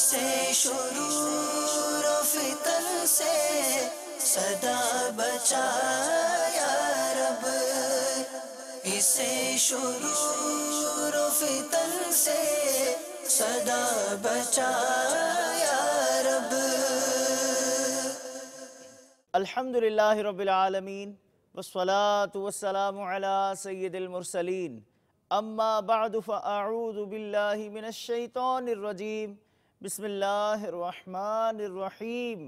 اسے شرور و فتن سے صدا بچا یا رب، اسے شرور و فتن سے صدا بچا یا رب۔ الحمدللہ رب العالمین والصلاة والسلام علی سید المرسلین، اما بعد فاعوذ باللہ من الشیطان الرجیم، بسم اللہ الرحمن الرحیم۔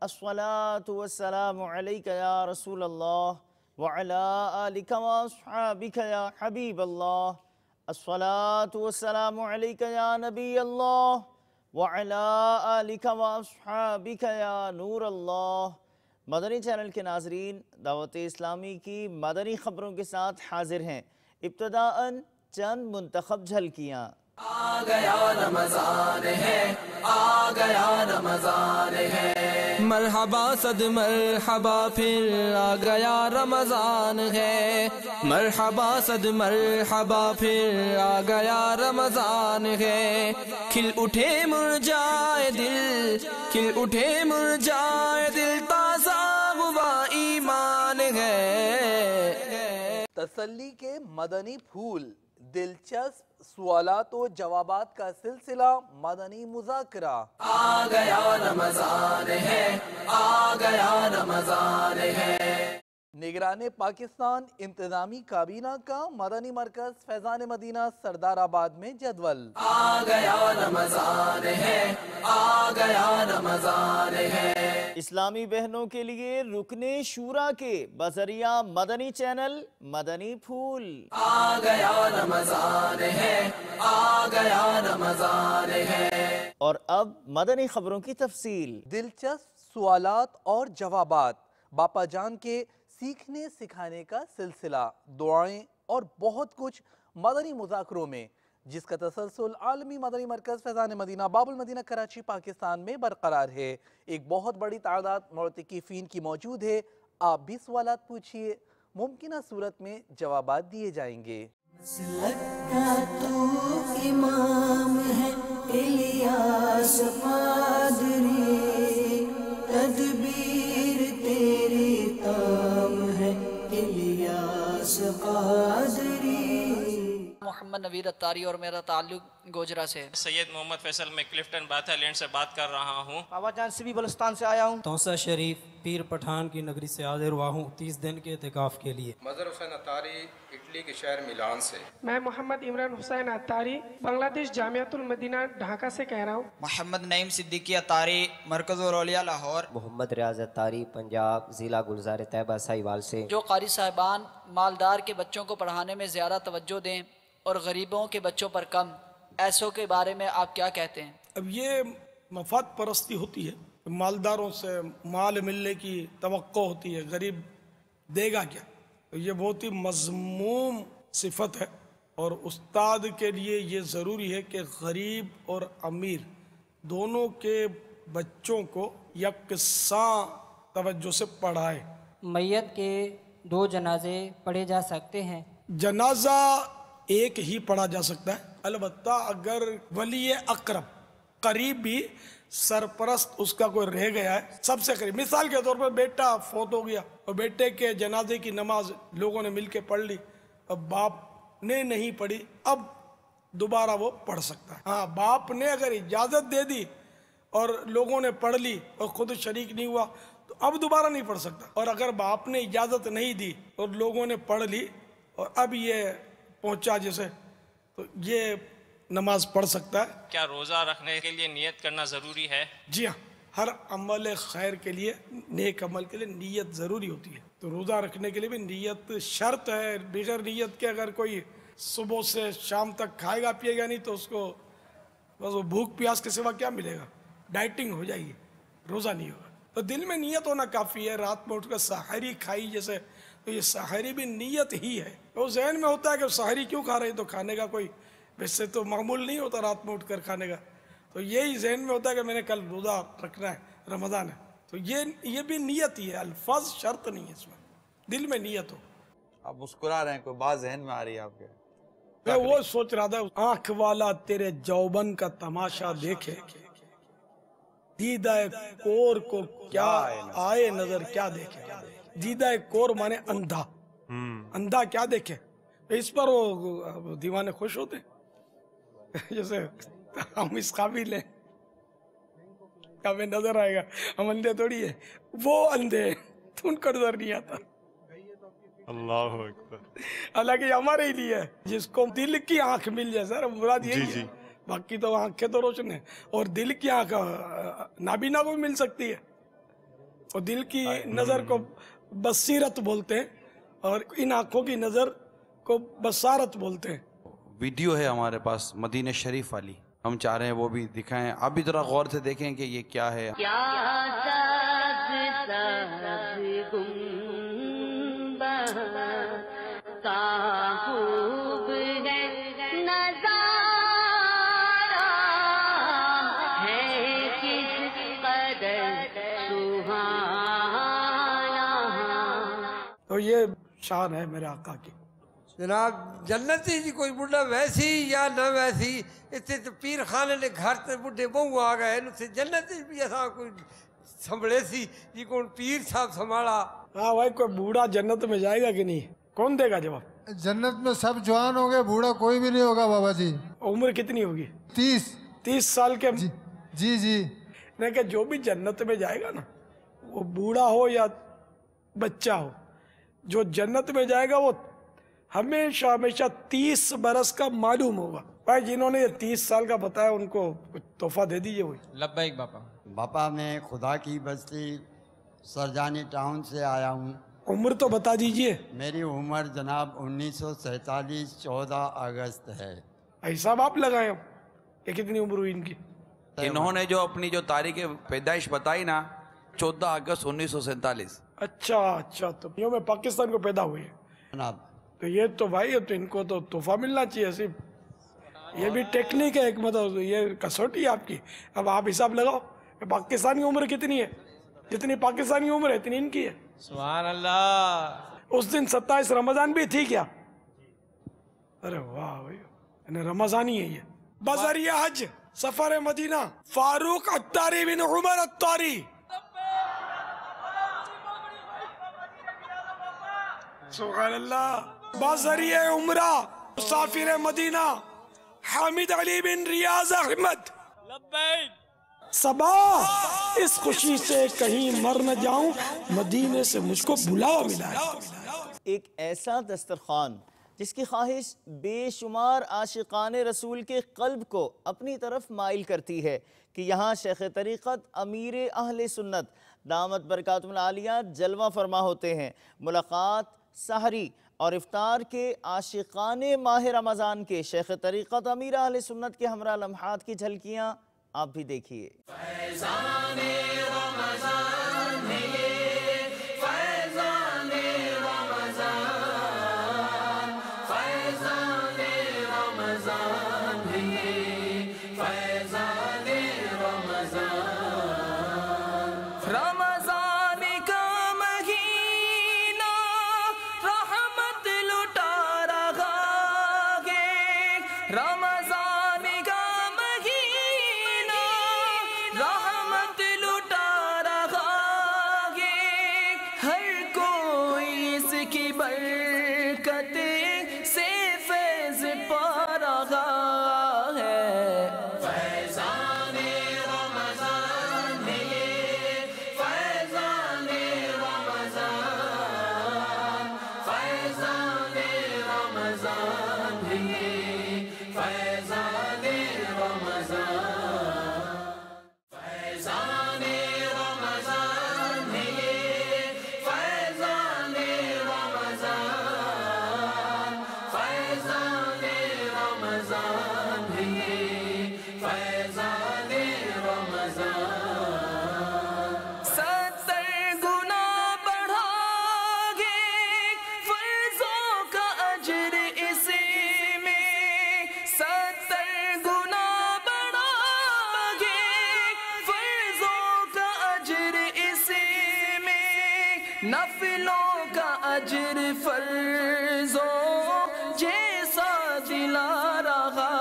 الصلاة والسلام علیک یا رسول اللہ وعلی آلک واصحابک یا حبیب اللہ، الصلاة والسلام علیک یا نبی اللہ وعلی آلک واصحابک یا نور اللہ۔ مدنی چینل کے ناظرین، دعوت اسلامی کی مدنی خبروں کے ساتھ حاضر ہیں۔ ابتداءً چند منتخب جھلکیاں۔ آ گیا رمضان ہے، آ گیا رمضان ہے، مرحبا صد مرحبا پھر آ گیا رمضان ہے، مرحبا صد مرحبا پھر آ گیا رمضان ہے، کھل اٹھے مرجائے دل، کھل اٹھے مرجائے دل، تازہ ہوا ایمان ہے۔ تسلی کے مدنی پھول، دلچسپ سوالات و جوابات کا سلسلہ مدنی مذاکرہ۔ آ گیا رمضان ہے، آ گیا رمضان ہے۔ نگران پاکستان انتظامی کابینہ کا مدنی مرکز فیضان مدینہ سردار آباد میں جدول۔ آ گیا رمضان ہے، آ گیا رمضان ہے۔ اسلامی بہنوں کے لیے رکن شورا کے بذریعہ مدنی چینل مدنی پھول۔ آ گیا رمضان ہے، آ گیا رمضان ہے۔ اور اب مدنی خبروں کی تفصیل۔ دلچسپ سوالات اور جوابات، باپا جان کے سیکھنے سکھانے کا سلسلہ، دعائیں اور بہت کچھ مدنی مذاکروں میں، جس کا تسلسل عالمی مدنی مرکز فیضان مدینہ باب المدینہ کراچی پاکستان میں برقرار ہے۔ ایک بہت بڑی تعداد معتکفین کی موجود ہے۔ آپ بھی سوالات پوچھئے، ممکنہ صورت میں جوابات دیے جائیں گے۔ مسلک کا تو امام ہے الیاس قادری، تدبیر تیری تام ہے الیاس قادری۔ محمد نوید اتاری اور میرا تعلق گوجرا سے۔ سید محمد فیصل، میں کلفٹن باتھا لینڈ سے بات کر رہا ہوں۔ بابا جان سبی بلوچستان سے آیا ہوں۔ توسہ شریف پیر پٹھان کی نگری سے حاضر ہوا ہوں 30 دن کے اعتکاف کے لیے۔ مظہر حسین اتاری، اٹلی کے شہر میلان سے۔ میں محمد عمران حسین اتاری، بنگلہ دیش جامعۃ المدینہ ڈھاکہ سے کہہ رہا ہوں۔ محمد نعیم صدیقی اتاری، مرکز الاولیاء لاہور۔ محمد ریاض اتاری، پنجاب، ضلع گلزار طیبہ ساہیوال سے۔ جو قاری صاحبان مالدار کے بچوں کو پڑھانے میں زیادہ توجہ دیں اور غریبوں کے بچوں پر کم، ایسوں کے بارے میں آپ کیا کہتے ہیں؟ اب یہ مفاد پرستی ہوتی ہے، مالداروں سے مال ملنے کی توقع ہوتی ہے، غریب دے گا کیا؟ یہ بہت ہی مذموم صفت ہے، اور استاد کے لیے یہ ضروری ہے کہ غریب اور امیر دونوں کے بچوں کو یکساں توجہ سے پڑھائے۔ میت کے 2 جنازے پڑھے جا سکتے ہیں؟ جنازہ ایک ہی پڑھا جا سکتا ہے، البتہ اگر ولی اقرب قریب بھی سرپرست اس کا کوئی رہ گیا ہے، سب سے قریب، مثال کے طور پر بیٹا فوت ہو گیا اور بیٹے کے جنازے کی نماز لوگوں نے مل کے پڑھ لی، اب باپ نے نہیں پڑھی، اب دوبارہ وہ پڑھ سکتا ہے۔ ہاں، باپ نے اگر اجازت دے دی اور لوگوں نے پڑھ لی اور خود شریک نہیں ہوا تو اب دوبارہ نہیں پڑھ سکتا، اور اگر باپ نے اجازت نہیں دی اور لوگوں نے پڑھ لی اور اب یہ پہنچا جیسے، تو یہ نماز پڑھ سکتا ہے۔ کیا روزہ رکھنے کے لیے نیت کرنا ضروری ہے؟ جی ہاں، ہر عمل خیر کے لیے، نیک عمل کے لیے نیت ضروری ہوتی ہے، تو روزہ رکھنے کے لیے بھی نیت شرط ہے۔ بغیر نیت کے اگر کوئی صبح سے شام تک کھائے گا پیے گا نہیں تو اس کو بس وہ بھوک پیاس کے سوا کیا ملے گا، ڈائٹنگ ہو جائے گی، روزہ نہیں ہوگا۔ تو دل میں نیت ہونا کافی ہے۔ رات میں اٹھ کر سحری کھائی جیسے، تو یہ سحری بھی نیت ہی ہے۔ وہ ذہن میں ہوتا ہے کہ سحری کیوں کھا رہے ہیں، تو کھانے کا کوئی ویسے تو معمول نہیں ہوتا رات میں اٹھ کر کھانے کا، تو یہی ذہن میں ہوتا ہے کہ میں نے کل روزہ رکھنا ہے، رمضان ہے، تو یہ بھی نیت ہی ہے، الفاظ شرط نہیں ہے اس میں، دل میں نیت ہو۔ آپ مسکرا رہے ہیں، کوئی بات ذہن میں آ رہی ہے آپ کے؟ میں وہ سوچ رہا تھا، آنکھ والا تیرے جوبن کا تماشا دیکھے دیدہ کور کو کیا آئے نظر کیا دیکھے. دیدہ کور مانے اندھا. اندھا کیا دیکھے؟ اس پر وہ دیوانے خوش ہوتے جیسے ہم اس قابل ہیں ہمیں نظر آئے گا، ہم اندھے تھوڑی ہے، وہ اندھے تو ان کو نظر نہیں آتا. اللہ اکبر. حالانکہ یہ ہمارے ہی لیے ہے. جس کو دل کی آنکھ مل جائے سر مراد یہی ہے. باقی تو آنکھیں تو روشن ہیں، اور دل کی آنکھ نابینا کو بھی مل سکتی ہے، اور دل کی نظر کو بصیرت بولتے ہیں، اور ان آنکھوں کی نظر کو بصارت بولتے ہیں. ویڈیو ہے ہمارے پاس مدینہ شریف والی، ہم چاہ رہے ہیں وہ بھی دکھائیں. آپ بھی ذرا غور سے دیکھیں کہ یہ کیا ہے. تو یہ شان ہے میرے آقا کی. جناب جنتی جی کوئی بڑھا ویسی یا نہ ویسی، اتنے تو پیر خانے نے گھر تے بڑھے بہو آ گئے اتنے جنتی بھی ایسا کوئی سنبھلے سی جی کون پیر صاحب سنبھالا. ہاں بھائی کوئی بوڑھا جنت میں جائے گا کہ نہیں؟ کون دے گا جواب؟ جنت میں سب جوان ہوں گے، بوڑھا کوئی بھی نہیں ہوگا بابا جی. عمر کتنی ہوگی؟ 30 سال کے. جی جی. نہیں کہ جو بھی جنت میں جائے گا نا وہ بوڑھا ہو یا بچہ ہو، جو جنت میں جائے گا وہ ہمیشہ ہمیشہ 30 برس کا معلوم ہوگا. بھائی جنہوں نے یہ 30 سال کا بتایا ان کو کچھ تحفہ دے دیجئے. وہی لبیک باپا. باپا میں خدا کی بستی سرجانی ٹاؤن سے آیا ہوں. عمر تو بتا دیجئے. میری عمر جناب 1947 14 اگست ہے. حساب آپ لگائیں کہ کتنی عمر ہوئی ان کی. انہوں نے جو اپنی جو تاریخ پیدائش بتائی نا 14 اگست 1947. اچھا تو یوں میں پاکستان کو پیدا ہوئی ہے جناب. تو یہ تو بھائی تو ان کو تو تحفہ ملنا چاہیے. صرف یہ بھی ٹیکنیک ہے ایک، مطلب یہ کسوٹی ہے آپ کی. اب آپ حساب لگاؤ کہ پاکستان کی عمر کتنی ہے، جتنی پاکستان کی عمر ہے اتنی ان کی ہے. سبحان اللہ. اس دن 27 رمضان بھی تھی کیا؟ ارے واہ بھائی رمضانی ہے یہ. بذریعہ حج سفر مدینہ فاروق عطاری بن عمر عطاری. سبحان اللہ. بذریعہ عمرہ مسافر مدینہ حامد علی بن ریاض احمد. صباح اس خوشی سے کہیں مر نہ جاؤں، مدینے سے مجھ کو بلاوا ملا ہے. ایک ایسا دسترخوان جس کی خواہش بے شمار عاشقان رسول کے قلب کو اپنی طرف مائل کرتی ہے کہ یہاں شیخ طریقت امیر اہل سنت دامت برکاتہم العالیہ جلوہ فرما ہوتے ہیں. ملاقات سحری اور افطار کے عاشقان ماہ رمضان کے شیخ طریقت امیر اہل سنت کے ہمراہ لمحات کی جھلکیاں آپ بھی دیکھیے. فیضان رمضان ہے یہ، فیضان رمضان، فیضان رمضان ہے یہ، فیضان رمضان. رمضان کا مہینہ رحمت لٹا رہا ہے. رمضان کا مہینہ رحمت لٹا رہا ہے. ہر کوئی اس کی برکت سے فیض پا رہا ہے. فیضان رمضان ہے یہ، فیضان رمضان، فیضان رمضان ہے یہ، فیضان رمضان. فیضان رمضان ہے یہ، فیضان رمضان، فیضان رمضان ہے یہ، فیضان رمضان. 70 گنا بڑھا گے فرضوں کا اجر اسی میں. 70 گنا بڑھا گے فرضوں کا اجر اسی میں. نفلوں کا اجر فرضوں جیسا دلا رہا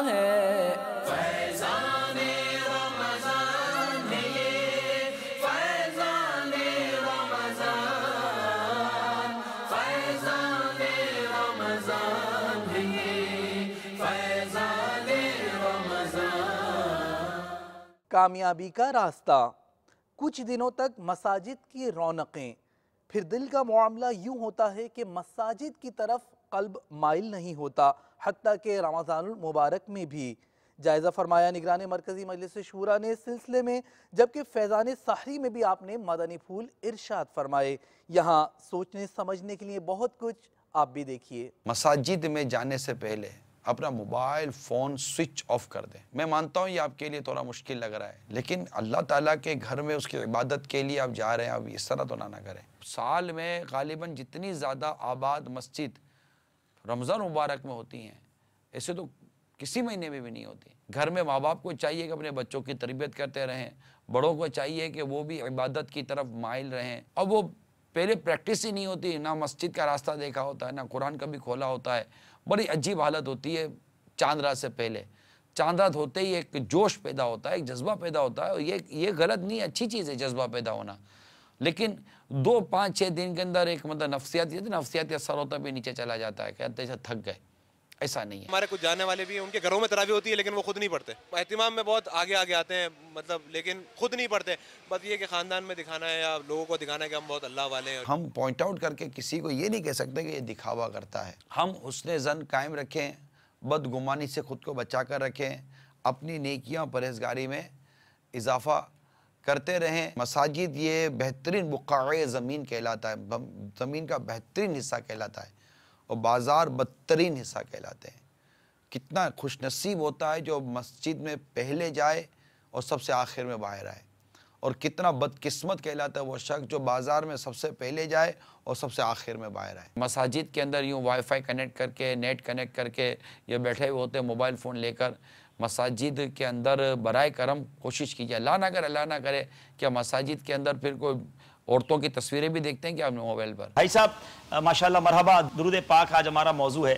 ہے. فیضان رمضان کامیابی کا راستہ۔ کچھ دنوں تک مساجد کی رونقیں، پھر دل کا معاملہ یوں ہوتا ہے کہ مساجد کی طرف قلب مائل نہیں ہوتا، حتیٰ کہ رمضان المبارک میں بھی۔ جائزہ فرمایا نگران مرکزی مجلس شورا نے اس سلسلے میں، جبکہ فیضان سحری میں بھی آپ نے مدنی پھول ارشاد فرمائے۔ یہاں سوچنے سمجھنے کے لیے بہت کچھ، آپ بھی دیکھیے۔ مساجد میں جانے سے پہلے اپنا موبائل فون سوئچ آف کر دیں۔ میں مانتا ہوں یہ آپ کے لیے تھوڑا مشکل لگ رہا ہے، لیکن اللہ تعالیٰ کے گھر میں اس کی عبادت کے لیے آپ جا رہے ہیں، اب اس طرح تو نہ کریں۔ سال میں غالباً جتنی زیادہ آباد مسجد رمضان مبارک میں ہوتی ہیں، ایسے تو کسی مہینے میں بھی نہیں ہوتی۔ گھر میں ماں باپ کو چاہیے کہ اپنے بچوں کی تربیت کرتے رہیں، بڑوں کو چاہیے کہ وہ بھی عبادت کی طرف مائل رہیں۔ اب وہ پہلے پریکٹس ہی نہیں ہوتی، نہ مسجد کا راستہ دیکھا ہوتا ہے، نہ قرآن کبھی کھولا ہوتا ہے۔ بڑی عجیب حالت ہوتی ہے چاند رات سے پہلے۔ چاند رات ہوتے ہی ایک جوش پیدا ہوتا ہے، ایک جذبہ پیدا ہوتا ہے، اور یہ غلط نہیں ہے، اچھی چیز ہے جذبہ پیدا ہونا، لیکن 2 5 6 دن کے اندر ایک نفسیاتی اثر ہوتا ہے، پھر نیچے چلا جاتا ہے، کہتے ہیں تھک گئے۔ ایسا نہیں ہے۔ ہمارے کچھ جانے والے بھی ہیں، ان کے گھروں میں تراویح ہوتی ہے لیکن وہ خود نہیں پڑھتے، اہتمام میں بہت آگے آتے ہیں لیکن خود نہیں پڑھتے۔ بس یہ کہ خاندان میں دکھانا ہے یا لوگوں کو دکھانا ہے کہ ہم بہت اللہ والے ہیں۔ ہم پوائنٹ آؤٹ کر کے کسی کو یہ نہیں کہہ سکتے کہ یہ دکھاوا کرتا ہے۔ ہم حسن ظن قائم رکھیں، بدگمانی سے خود کو بچا کر رکھیں، اپنی نیکیاں پرہیزگاری میں اضافہ کرتے رہیں۔ مساجد یہ بہترین بقاع زمین کہلاتا ہے، زمین کا بہترین حصہ کہلاتا ہے، اور بازار بدترین حصہ کہلاتے ہیں۔ کتنا خوش نصیب ہوتا ہے جو مسجد میں پہلے جائے اور سب سے آخر میں باہر آئے، اور کتنا بدقسمت کہلاتا ہے وہ شخص جو بازار میں سب سے پہلے جائے اور سب سے آخر میں باہر آئے۔ مساجد کے اندر یوں وائی فائی کنیکٹ کر کے، نیٹ کنیکٹ کر کے، یہ بیٹھے ہوئے ہوتے ہیں موبائل فون لے کر۔ مساجد کے اندر برائے کرم کوشش کیجیے، اللہ نہ کرے کہ مساجد کے اندر پھر کوئی عورتوں کی تصویریں بھی دیکھتے ہیں کہ آپ نے موبائل پر۔ بھائی صاحب ماشاءاللہ مرحبا، درود پاک آج ہمارا موضوع ہے،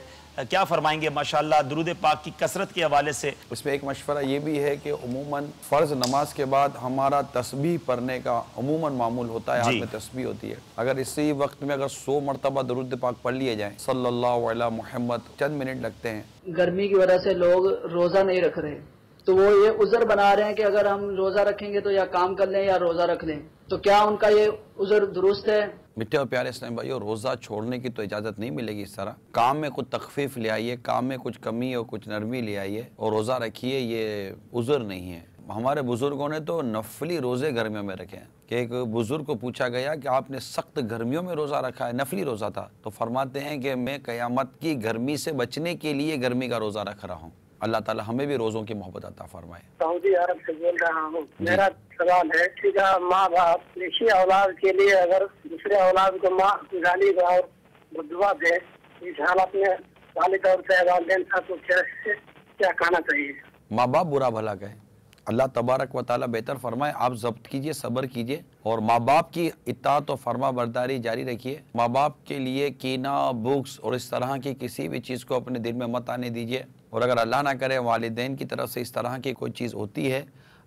کیا فرمائیں گے ماشاءاللہ درود پاک کی کثرت کے حوالے سے؟ اس میں ایک مشورہ یہ بھی ہے کہ عموماً فرض نماز کے بعد ہمارا تسبیح پڑھنے کا عموماً معمول ہوتا ہے، ہاتھ میں تسبیح ہوتی ہے۔ اگر اسی وقت میں اگر 100 مرتبہ درود پاک پڑھ لیے جائیں صلی اللہ علیہ محمد، چند منٹ لگتے ہیں۔ گرمی کی وجہ سے لوگ روزہ نہیں رکھ رہے، تو وہ یہ عذر بنا رہے ہیں کہ اگر ہم روزہ رکھیں گے تو یا کام کر لیں یا روزہ رکھ لیں، تو کیا ان کا یہ عذر درست ہے؟ میٹھے اور پیارے اسلام بھائیو، روزہ چھوڑنے کی تو اجازت نہیں ملے گی اس طرح۔ کام میں کچھ تخفیف لے آئیے، کام میں کچھ کمی اور کچھ نرمی لے آئیے اور روزہ رکھیے، یہ عذر نہیں ہے۔ ہمارے بزرگوں نے تو نفلی روزے گرمیوں میں رکھے ہیں، کہ ایک بزرگ کو پوچھا گیا کہ آپ نے سخت گرمیوں میں روزہ رکھا ہے، نفلی روزہ تھا، تو فرماتے ہیں کہ میں قیامت کی گرمی سے بچنے کے لیے گرمی کا روزہ رکھ رہا ہوں۔ اللہ تعالی ہمیں بھی روزوں کی محبت عطا فرمائے۔ سعودی عرب سے بول رہا ہوں، میرا سوال ہے کہ ماں باپ اسی اولاد کے لیے اگر دوسرے اولاد کو ماں گالی اور بدعا دے، اس حالت میں والد اور والدین کو کیا کہنا چاہیے؟ ماں باپ برا بھلا کہے، اللہ تبارک و تعالیٰ بہتر فرمائے، آپ ضبط کیجئے، صبر کیجئے اور ماں باپ کی اطاعت و فرما برداری جاری رکھیے۔ ماں باپ کے لیے کینہ، بغض اور اس طرح کی کسی بھی چیز کو اپنے دل میں مت آنے دیجئے، اور اگر اللہ نہ کرے والدین کی طرف سے اس طرح کی کوئی چیز ہوتی ہے،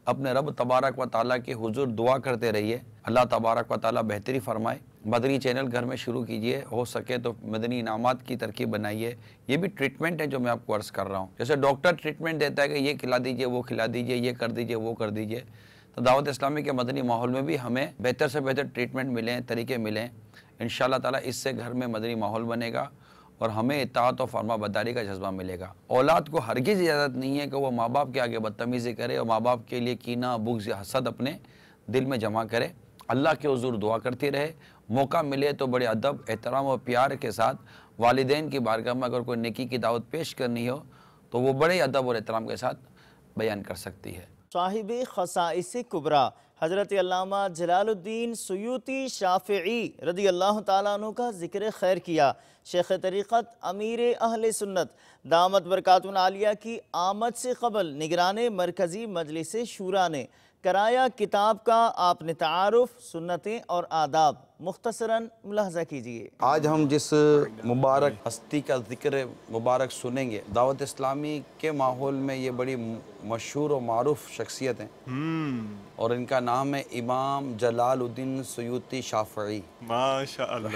اپنے رب تبارک و تعالیٰ کے حضور دعا کرتے رہیے، اللہ تبارک و تعالیٰ بہتری فرمائے۔ مدنی چینل گھر میں شروع کیجئے، ہو سکے تو مدنی انعامات کی ترکیب بنائیے۔ یہ بھی ٹریٹمنٹ ہے جو میں آپ کو عرض کر رہا ہوں، جیسے ڈاکٹر ٹریٹمنٹ دیتا ہے کہ یہ کھلا دیجئے، وہ کھلا دیجئے، یہ کر دیجئے، وہ کر دیجئے، تو دعوت اسلامی کے مدنی ماحول میں بھی ہمیں بہتر سے بہتر ٹریٹمنٹ ملیں، طریقے ملیں۔ انشاءاللہ تعالیٰ اس سے گھر میں مدنی ماحول بنے گا اور ہمیں اطاعت و فرما برداری کا جذبہ ملے گا۔ اولاد کو ہرگز اجازت نہیں ہے کہ وہ ماں باپ کے آگے بدتمیزی کرے اور ماں باپ کے لیے کینہ، بغض یا حسد اپنے دل میں جمع کرے۔ اللہ کے حضور دعا کرتی رہے، موقع ملے تو بڑے ادب، احترام اور پیار کے ساتھ والدین کی بارگاہ میں اگر کوئی نیکی کی دعوت پیش کرنی ہو تو وہ بڑے ادب اور احترام کے ساتھ بیان کر سکتی ہے۔ صاحب خصائص کبریٰ حضرت علامہ جلال الدین سیوطی شافعی رضی اللہ تعالیٰ عنہ کا ذکر خیر کیا۔ شیخ طریقت امیر اہل سنت دامت برکاتہ عالیہ کی آمد سے قبل نگران مرکزی مجلس شورا نے کرایا کتاب کا آپ نے تعارف، سنتیں اور آداب، مختصراً ملاحظہ کیجئے۔ آج ہم جس مبارک ہستی کا ذکر مبارک سنیں گے، دعوت اسلامی کے ماحول میں یہ بڑی مشہور و معروف شخصیت ہیں، اور ان کا نام ہے امام جلال الدین سیوطی شافعی، ماشاءاللہ،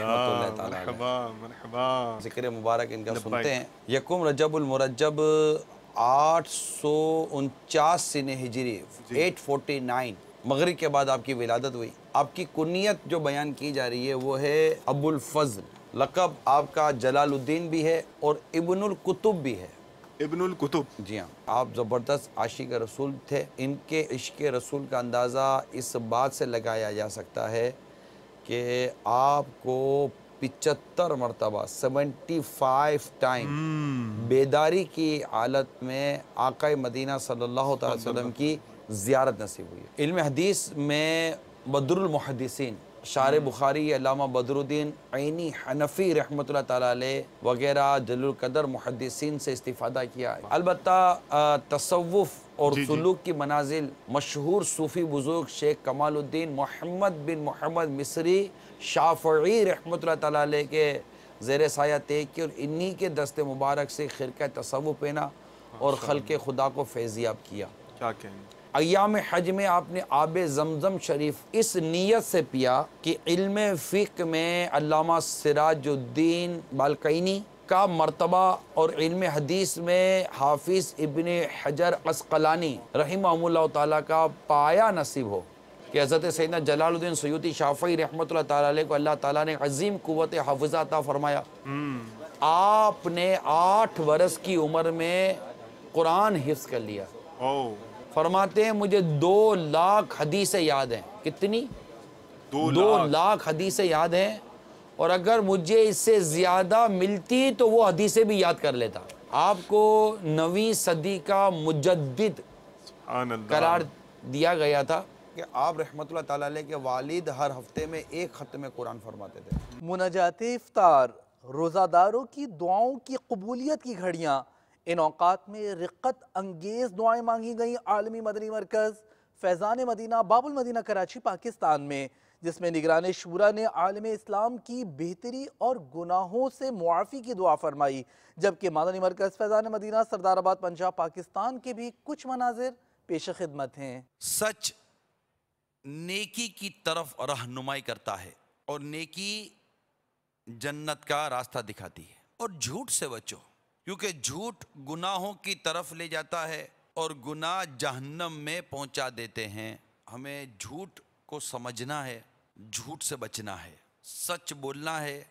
مرحبا مرحبا۔ ذکر مبارک ان کا سنتے ہیں۔ یکم رجب المرجب 849 سن ہجری 849 مغرب کے بعد آپ کی ولادت ہوئی. آپ کی کنیت جو بیان کی جا رہی ہے وہ ہے ابو الفضل. لقب آپ کا جلال الدین بھی ہے اور ابن القطب بھی ہے. ابن القطب. جی ہاں. آپ زبردست عاشق رسول تھے. ان کے عشق رسول کا اندازہ اس بات سے لگایا جا سکتا ہے کہ آپ کو 75 مرتبہ 75 ٹائم بیداری کی حالت میں آقا مدینہ صلی اللہ علیہ وسلم کی زیارت نصیب ہوئی. علم حدیث میں بدر المحدثین شارح بخاری علامہ بدر الدین عینی حنفی رحمۃ اللہ تعالیٰ علیہ وغیرہ جلیل القدر محدثین سے استفادہ کیا ہے. البتہ تصوف اور سلوک کی منازل مشہور صوفی بزرگ شیخ کمال الدین محمد بن محمد مصری شافعی رحمۃ اللہ تعالیٰ علیہ کے زیر سایہ طے کی اور انہی کے دست مبارک سے خرقہ تصوف پہنا اور خلق خدا کو فیضیاب کیا. کیا کہیں. ایام حج میں آپ نے آب زمزم شریف اس نیت سے پیا کہ علم فقہ میں علامہ سراج الدین بالقینی کا مرتبہ اور علم حدیث میں حافظ ابن حجر عسقلانی رحمہ اللہ تعالیٰ کا پایا نصیب ہو کہ حضرت سیدنا جلال الدین سیوطی شافعی رحمۃ اللہ تعالیٰ علیہ کو اللہ تعالیٰ نے عظیم قوت حافظہ عطا فرمایا. آپ نے 8 برس کی عمر میں قرآن حفظ کر لیا. فرماتے ہیں مجھے 2 لاکھ حدیثیں یاد ہیں. کتنی؟ 2 لاکھ حدیثیں یاد ہیں اور اگر مجھے اس سے زیادہ ملتی تو وہ حدیثیں بھی یاد کر لیتا. آپ کو 9ویں صدی کا مجدد قرار دیا گیا تھا کہ آپ رحمۃ اللہ تعالیٰ علیہ کے والد ہر ہفتے میں 1 ختم قرآن فرماتے تھے. مناجات افطار، روزہ داروں کی دعاؤں کی قبولیت کی گھڑیاں. ان اوقات میں رقت انگیز دعائیں مانگی گئیں عالمی مدنی مرکز فیضان مدینہ باب المدینہ کراچی پاکستان میں، جس میں نگران شورا نے عالم اسلام کی بہتری اور گناہوں سے معافی کی دعا فرمائی. جبکہ مدنی مرکز فیضان مدینہ سردار آباد پنجاب پاکستان کے بھی کچھ مناظر پیش خدمت ہیں. سچ نیکی کی طرف رہنمائی کرتا ہے اور نیکی جنت کا راستہ دکھاتی ہے. اور جھوٹ سے بچو کیونکہ جھوٹ گناہوں کی طرف لے جاتا ہے اور گناہ جہنم میں پہنچا دیتے ہیں. ہمیں جھوٹ کو سمجھنا ہے، جھوٹ سے بچنا ہے، سچ بولنا ہے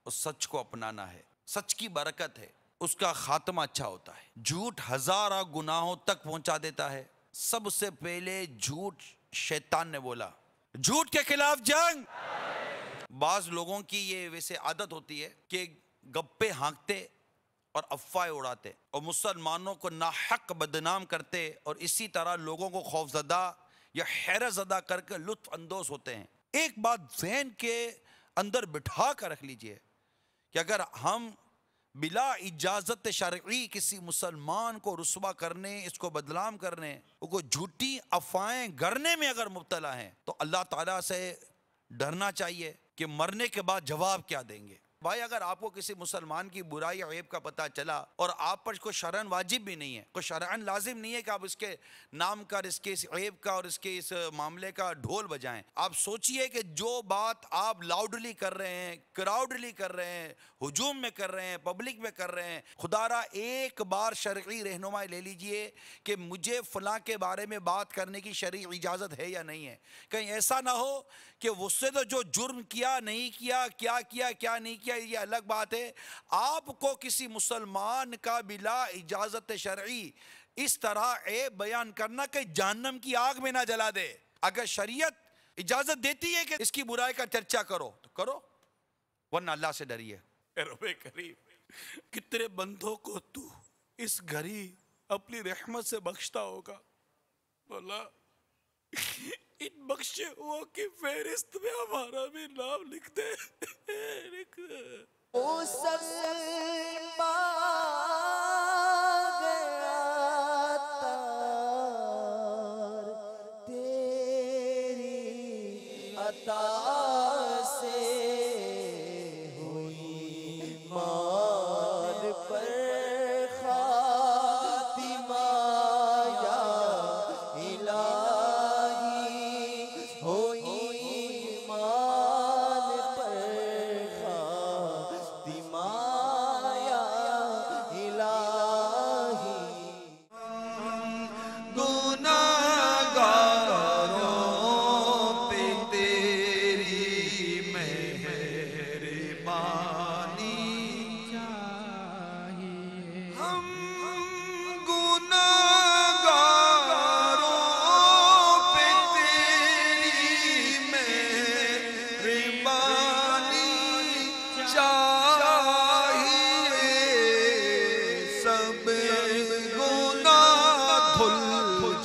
اور سچ کو اپنانا ہے. سچ کی برکت ہے، اس کا خاتمہ اچھا ہوتا ہے. جھوٹ ہزارہ گناہوں تک پہنچا دیتا ہے. سب سے پہلے جھوٹ شیطان نے بولا. جھوٹ کے خلاف جنگ. بعض لوگوں کی یہ ویسے عادت ہوتی ہے کہ گپے ہانکتے اور افواہیں اڑاتے اور مسلمانوں کو ناحق بدنام کرتے اور اسی طرح لوگوں کو خوف زدہ یا حیرت زدہ کر کے لطف اندوز ہوتے ہیں. ایک بات ذہن کے اندر بٹھا کر رکھ لیجئے کہ اگر ہم بلا اجازت شرعی کسی مسلمان کو رسوا کرنے، اس کو بدنام کرنے، اس کو جھوٹی افواہیں گرنے میں اگر مبتلا ہیں تو اللہ تعالیٰ سے ڈرنا چاہیے کہ مرنے کے بعد جواب کیا دیں گے. بھائی اگر آپ کو کسی مسلمان کی برائی عیب کا پتہ چلا اور آپ پر کوئی شرعاً واجب بھی نہیں ہے، کوئی شرعاً لازم نہیں ہے کہ آپ اس کے نام کا، اس کے اس عیب کا اور اس کے اس معاملے کا ڈھول بجائیں. آپ سوچئے کہ جو بات آپ لاؤڈلی کر رہے ہیں، کراؤڈلی کر رہے ہیں، ہجوم میں کر رہے ہیں، پبلک میں کر رہے ہیں، خدا را ایک بار شرعی رہنمائی لے لیجئے کہ مجھے فلاں کے بارے میں بات کرنے کی شرعی اجازت ہے یا نہیں ہے. کہیں ایسا نہ ہو کہ اس سے تو جو جرم کیا نہیں کیا، کیا نہیں کیا یہ الگ بات ہے. آپ کو کسی مسلمان کا بلا اجازت شرعی اس طرح عیب بیان کرنا کہ جہنم کی آگ میں نہ جلا دے. اگر شریعت اجازت دیتی ہے کہ اس کی برائی کا چرچا کرو تو کرو، ورنہ اللہ سے ڈریے. اے رب کریم، کتنے بندوں کو تو اس گھڑی اپنی رحمت سے بخشتا ہوگا. مولا ان بخشے ہوا کی فہرست میں ہمارا بھی نام لکھ دے. تیری عطا سے ہوئی مان پر خاتمہ یا الہی، ہوئی مان پر خاتمہ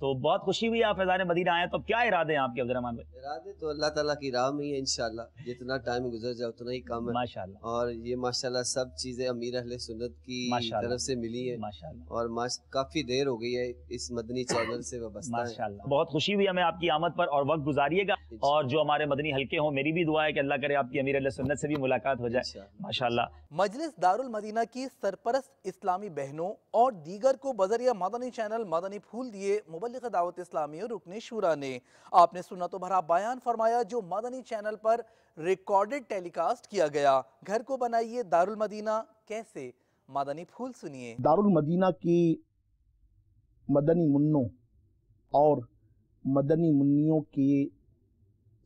تو بہت خوشی ہوئی آپ فیضان مدینہ آئے، تو کیا ارادے ہیں آپ کے عبدالرحمان بھائی؟ ارادے تو اللہ تعالیٰ کی راہ میں ہی ہے انشاءاللہ، جتنا ٹائم گزر جائے اتنا ہی کام ہے ماشاءاللہ، اور یہ ماشاءاللہ سب چیزیں امیر اہل سنت کی طرف سے ملی ہیں اور کافی دیر ہو گئی ہے اس مدنی چینل سے وابستہ ہیں۔ ماشاءاللہ بہت خوشی ہوئی ہمیں آپ کی آمد پر، اور وقت گزاریے گا، اور جو ہمارے مدنی حلقے ہوں میری بھی دعا ہے کہ اللہ کرے آپ کی امیر اہل سنت سے بھی ملاقات ہو جائے ماشاءاللہ۔ مجلس دارالمدینہ کی سرپرست اسلامی بہنوں اور دیگر کو بذریعہ مدنی چینل مدنی پھول دیے مبلغ دعوت اسلامی اور رکن شورا نے۔ آپ نے سنت و بھرا بیان فرمایا جو مدنی چینل پر ریکارڈڈ ٹیلی کاسٹ کیا گیا۔ گھر کو بنائیے دارالمدینہ کیسے، مدنی پھول سنیے۔ دارالمدینہ کی مدنی منوں اور مدنی منیوں کے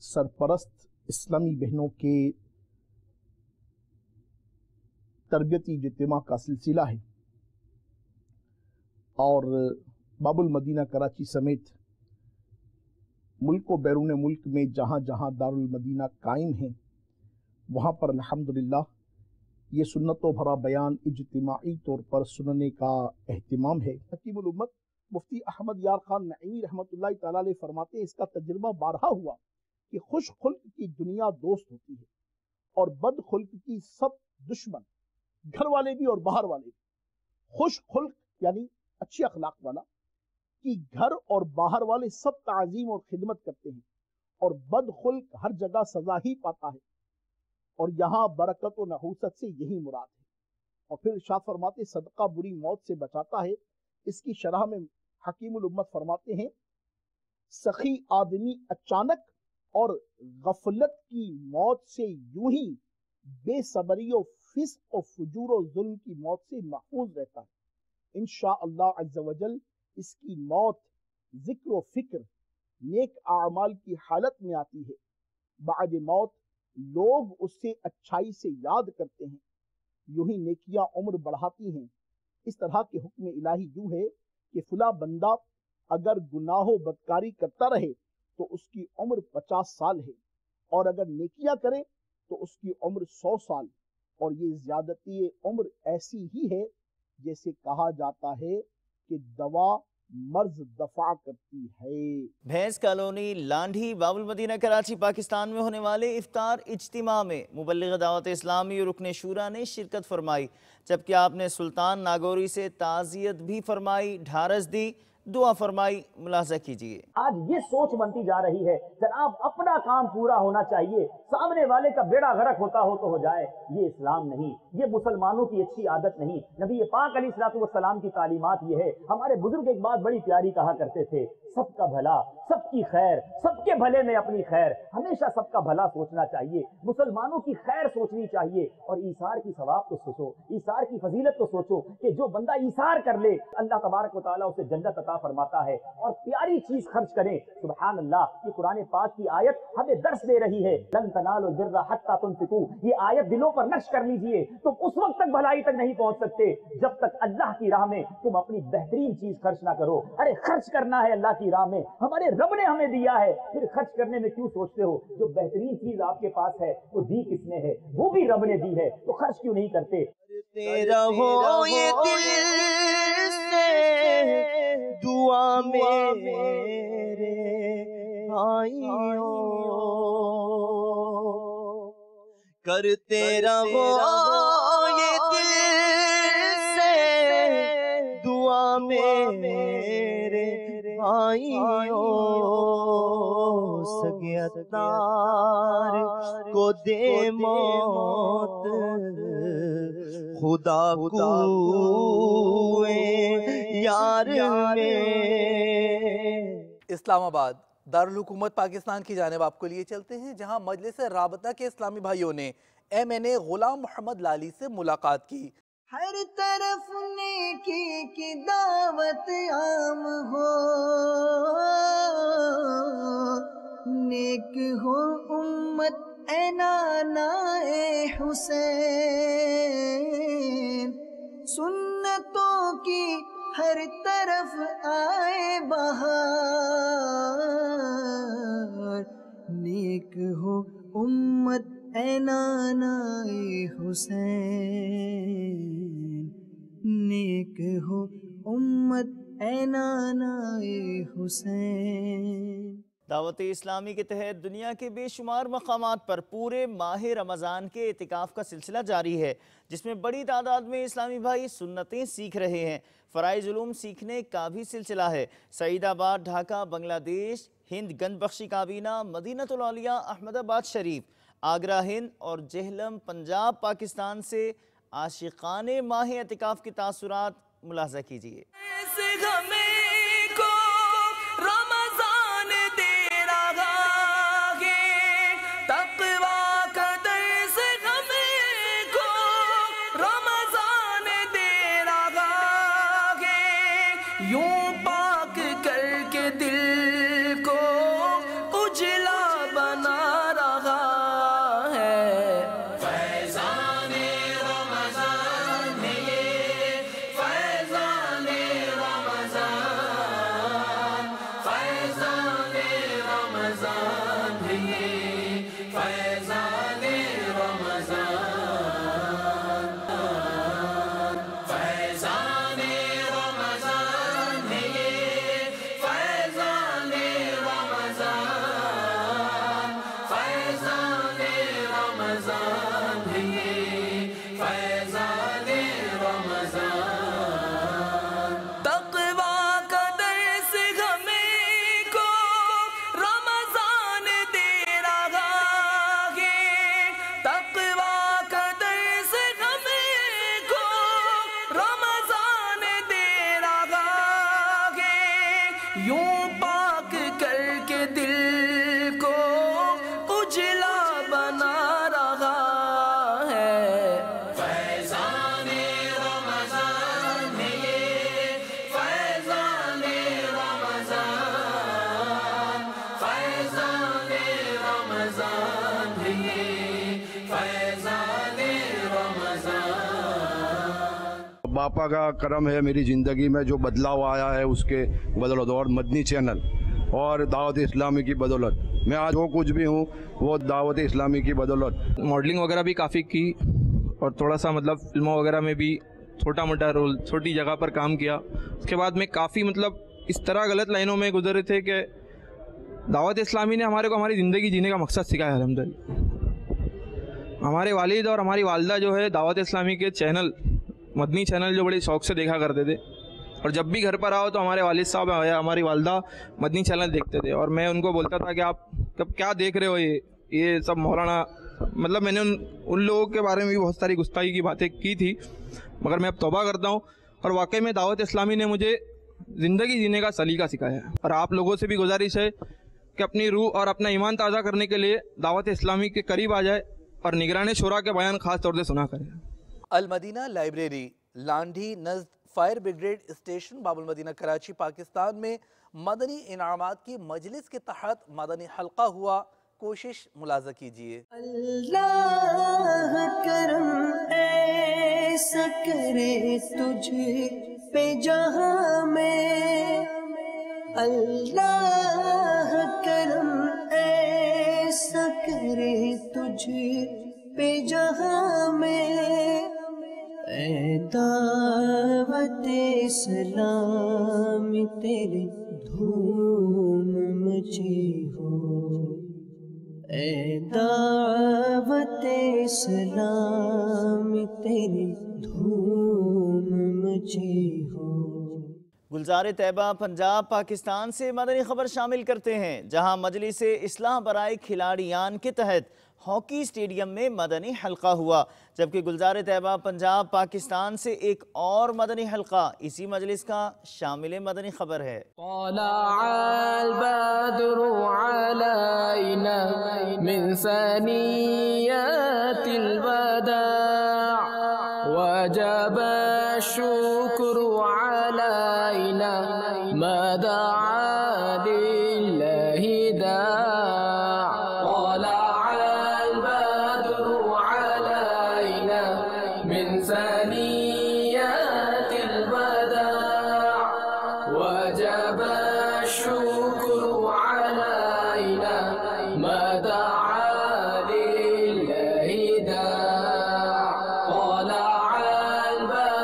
سرپرست اسلامی بہنوں کے تربیتی اجتماع کا سلسلہ ہے، اور باب المدینہ کراچی سمیت ملک و بیرون ملک میں جہاں جہاں دارالمدینہ قائم ہیں وہاں پر الحمدللہ یہ سنت و بھرا بیان اجتماعی طور پر سننے کا اہتمام ہے۔ حکیم الامت مفتی احمد یار خان نعیمی رحمۃ اللہ تعالی علیہ فرماتے ہیں اس کا تجربہ بارہا ہوا کہ خوش خلق کی دنیا دوست ہوتی ہے اور بد خلق کی سب دشمن، گھر والے بھی اور باہر والے بھی۔ خوش خلق یعنی اچھی اخلاق والا کی گھر اور باہر والے سب تعظیم اور خدمت کرتے ہیں، اور بد خلق ہر جگہ سزا ہی پاتا ہے، اور یہاں برکت و نحوست سے یہی مراد ہے۔ اور پھر ارشاد فرماتے صدقہ بری موت سے بچاتا ہے۔ اس کی شرح میں حکیم الامت فرماتے ہیں سخی آدمی اچانک اور غفلت کی موت سے یوں ہی بے صبری و فسق و فجور و ظلم کی موت سے محفوظ رہتا ہے۔ انشاءاللہ عز و جل اس کی موت ذکر و فکر نیک اعمال کی حالت میں آتی ہے۔ بعد موت لوگ اسے اچھائی سے یاد کرتے ہیں، یوں ہی نیکیاں عمر بڑھاتی ہیں۔ اس طرح کے حکم الہی یوں ہے کہ فلاں بندہ اگر گناہ و بدکاری کرتا رہے تو اس کی عمر 50 سال ہے، اور اگر نیکیاں کرے تو اس کی عمر 100 سال، اور یہ زیادتی عمر ایسی ہی ہے جیسے کہا جاتا ہے کہ دوا مرض دفع کرتی ہے۔ بھینس کالونی لانڈھی باب المدینہ کراچی پاکستان میں ہونے والے افطار اجتماع میں مبلغ دعوت اسلامی اور رکن شورا نے شرکت فرمائی، جبکہ آپ نے سلطان ناگوری سے تعزیت بھی فرمائی، ڈھارس دی، دعا فرمائی۔ ملاحظہ کیجئے۔ آج یہ سوچ بنتی جا رہی ہے جناب اپنا کام پورا ہونا چاہیے، سامنے والے کا بیڑا غرق ہوتا ہو تو ہو جائے، یہ اسلام نہیں، یہ مسلمانوں کی اچھی عادت نہیں۔ نبی پاک علیہ الصلوۃ والسلام کی تعلیمات یہ ہے۔ ہمارے بزرگ ایک بات بڑی پیاری کہا کرتے تھے، سب کا بھلا، سب کی خیر، سب کے بھلے میں اپنی خیر، ہمیشہ سب کا بھلا سوچنا چاہیے، مسلمانوں کی خیر سوچنی چاہیے، اور ایثار کی ثواب تو سوچو، ایثار کی فضیلت تو سوچو کہ جو بندہ ایثار کر لے اللہ تبارک و تعالیٰ اسے جنت عطا فرماتا ہے۔ اور پیاری چیز خرچ کریں، سبحان اللہ، یہ قرآن پاک کی آیت ہمیں درس دے رہی ہے، لن تنالوا البر حتی تنفقوا، یہ آیت دلوں پر نقش کر لیجئے، تم اس وقت تک بھلائی تک نہیں پہنچ سکتے جب تک اللہ کی راہ میں تم اپنی بہترین چیز خرچ نہ کرو۔ ارے خرچ کرنا ہے اللہ کی راہ میں، ہمارے رب نے ہمیں دیا ہے، پھر خرچ کرنے میں کیوں سوچتے ہو؟ جو بہترین چیز آپ کے پاس ہے وہ دی کس نے ہے؟ وہ بھی رب نے دی ہے، تو خرچ کیوں نہیں کرتے؟ تیرا ہو یہ دل سے دعا میرے بھائیوں، کرتے رہو یہ دل سے دعا میرے بھائیوں، سگے اتار کو دے موت، خدا کوئے یار میں۔ اسلام آباد دارالحکومت پاکستان کی جانب آپ کو لیے چلتے ہیں، جہاں مجلس رابطہ کے اسلامی بھائیوں نے MNA غلام محمد لالی سے ملاقات کی۔ ہر طرف نیکی کی دعوت عام ہو، نیک ہو امت اے نانا اے حسین، سنتوں کی ہر طرف آئے بہار، نیک ہو امت اے نانا اے حسین، نیک ہو امت اے نانائے حسین۔ دعوت اسلامی کے تحت دنیا کے بے شمار مقامات پر پورے ماہ رمضان کے اعتکاف کا سلسلہ جاری ہے، جس میں بڑی تعداد میں اسلامی بھائی سنتیں سیکھ رہے ہیں۔ فرائض علوم سیکھنے کا بھی سلسلہ ہے۔ سعید آباد، ڈھاکہ بنگلہ دیش، ہند گنج بخشی کابینہ، مدینہ الاولیاء احمد آباد شریف، آگرہ ہند اور جہلم پنجاب پاکستان سے عاشقان ماہ اعتکاف کے تاثرات ملاحظہ کیجیے۔ باپا کا کرم ہے میری زندگی میں، جو بدلاؤ آیا ہے اس کے بدولت، اور مدنی چینل اور دعوت اسلامی کی بدولت میں آج جو کچھ بھی ہوں وہ دعوت اسلامی کی بدولت۔ ماڈلنگ وغیرہ بھی کافی کی اور تھوڑا سا مطلب فلموں وغیرہ میں بھی چھوٹا موٹا رول، چھوٹی جگہ پر کام کیا۔ اس کے بعد میں کافی مطلب اس طرح غلط لائنوں میں گزرے تھے کہ دعوت اسلامی نے ہمارے کو ہماری زندگی جینے کا مقصد سکھایا الحمدللہ۔ ہمارے والد اور ہماری والدہ جو ہے دعوت اسلامی کے چینل، مدنی چینل جو بڑے شوق سے دیکھا کرتے تھے، اور جب بھی گھر پر آؤ تو ہمارے والد صاحب یا ہماری والدہ مدنی چینل دیکھتے تھے، اور میں ان کو بولتا تھا کہ آپ کب کیا دیکھ رہے ہو، یہ سب مولانا، مطلب میں نے ان لوگوں کے بارے میں بھی بہت ساری گستاخی کی باتیں کی تھی، مگر میں اب توبہ کرتا ہوں، اور واقعی میں دعوت اسلامی نے مجھے زندگی جینے کا سلیقہ سکھایا ہے۔ اور آپ لوگوں سے بھی گزارش ہے کہ اپنی روح اور اپنا ایمان تازہ کرنے کے لیے دعوت اسلامی کے قریب آ جائے اور نگران شورا کے بیان خاص طور سے سنا کریں۔ المدینہ لائبریری، لانڈھی نزد fire brigade station, Bab al Madina Karachi, Pakistan میں مدنی انعامات کی مجلس کے تحت مدنی حلقہ ہوا، کوشش ملاحظہ کیجیے۔ اللہ کرم ایسا کرے تجھ پہ جہاں میں، اللہ کرم ایسا کرے تجھ پہ جہاں میں، اے دعوت اسلام تیرے دھوم مچی ہو، اے دعوت اسلام تیرے دھوم مچی ہو۔ گلزار طیبہ پنجاب پاکستان سے مدنی خبر شامل کرتے ہیں، جہاں مجلس اصلاح برائے کھلاڑیان کے تحت ہاکی اسٹیڈیم میں مدنی حلقہ ہوا، جبکہ گلزار طیبہ پنجاب پاکستان سے ایک اور مدنی حلقہ اسی مجلس کا شامل مدنی خبر ہے۔ طلع البدر علينا من ثنيات الوداع وجب الشكر علينا ما دعا لله داع، طلع البدر علينا من ثنيات الوداع وجب الشكر علينا ما دعا لله داع، طلع البدر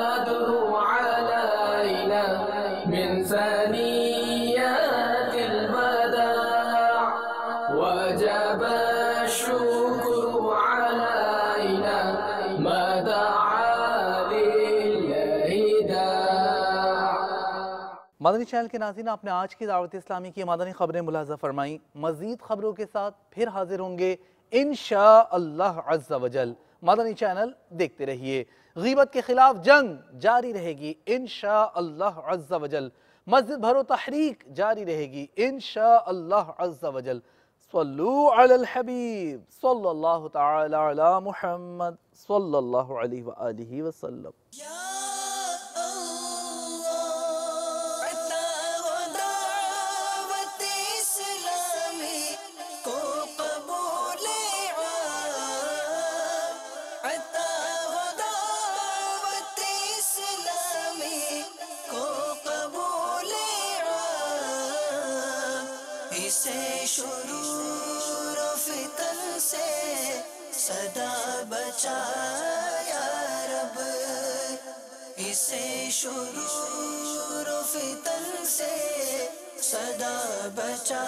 مدنی چینل کے ناظرین، آپ نے آج کی دعوت اسلامی کی مدنی خبریں ملاحظہ فرمائیں۔ مزید خبروں کے ساتھ پھر حاضر ہوں گے انشاءاللہ عز و جل۔ مدنی چینل دیکھتے رہیے۔ غیبت کے خلاف جنگ جاری رہے گی انشاءاللہ عز و جل۔ مسجد بھرو تحریک جاری رہے گی انشاءاللہ عز و جل۔ صلو علی الحبیب صلی اللہ تعالی علی محمد صلی اللہ علیہ وآلہ وسلم۔ شرور و فتن سے صدا بچا یا رب، اسے شرور و فتن سے صدا بچا